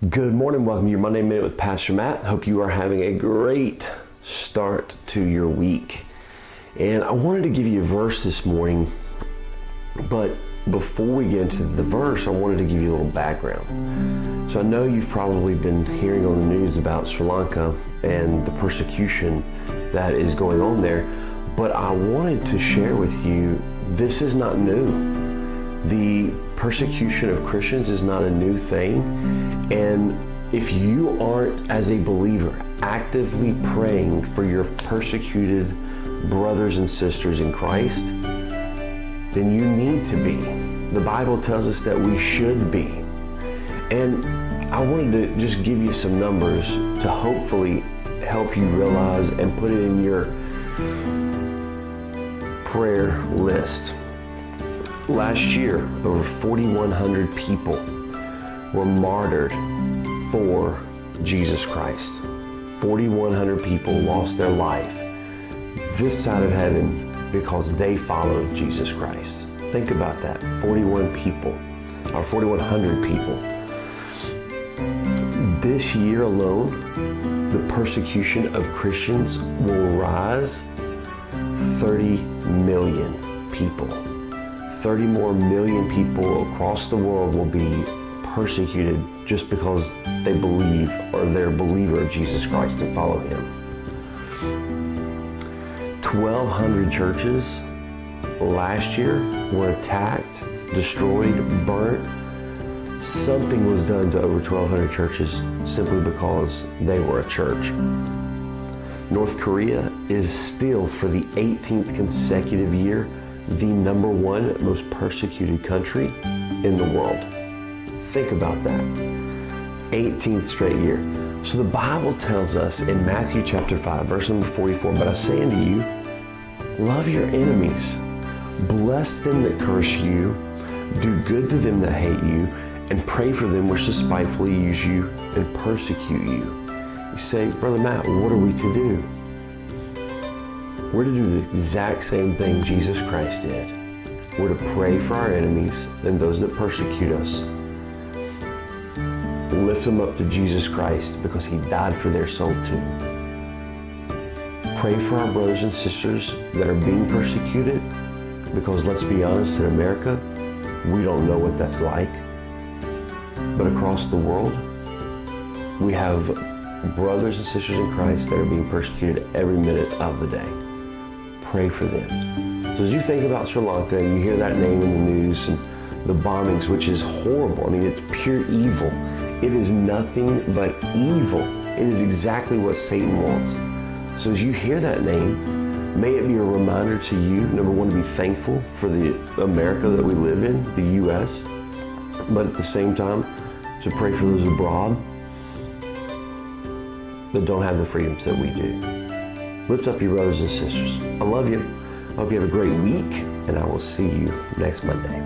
Good morning, welcome to your Monday Minute with Pastor Matt. Hope you are having a great start to your week. And I wanted to give you a verse this morning, but before we get into the verse, I wanted to give you a little background. So I know you've probably been hearing on the news about Sri Lanka and the persecution that is going on there, but I wanted to share with you, this is not new. The persecution of Christians is not a new thing. And if you aren't, as a believer, actively praying for your persecuted brothers and sisters in Christ, then you need to be. The Bible tells us that we should be. And I wanted to just give you some numbers to hopefully help you realize and put it in your prayer list. Last year, over 4,100 people were martyred for Jesus Christ. 4,100 people lost their life this side of heaven because they followed Jesus Christ. Think about that. 4,100 people. This year alone, the persecution of Christians will rise 30 million people. 30 more million people across the world will be persecuted just because they believe or they're a believer of Jesus Christ and follow Him. 1,200 churches last year were attacked, destroyed, burnt. Something was done to over 1,200 churches simply because they were a church. North Korea is still, for the 18th consecutive year, the number one most persecuted country in the world. Think about that. 18th straight year. So the Bible tells us in Matthew chapter 5, verse number 44, "But I say unto you, love your enemies, bless them that curse you, do good to them that hate you, and pray for them which despitefully use you and persecute you." You say, "Brother Matt, what are we to do?" We're to do the exact same thing Jesus Christ did. We're to pray for our enemies and those that persecute us. Lift them up to Jesus Christ because He died for their soul too. Pray for our brothers and sisters that are being persecuted because, let's be honest, in America, we don't know what that's like. But across the world, we have brothers and sisters in Christ that are being persecuted every minute of the day. Pray for them. So as you think about Sri Lanka and you hear that name in the news and the bombings, which is horrible. I mean, it's pure evil. It is nothing but evil. It is exactly what Satan wants. So as you hear that name, may it be a reminder to you, number one, to be thankful for the America that we live in, the U.S., but at the same time, to pray for those abroad that don't have the freedoms that we do. Lift up your brothers and sisters. I love you. I hope you have a great week, and I will see you next Monday.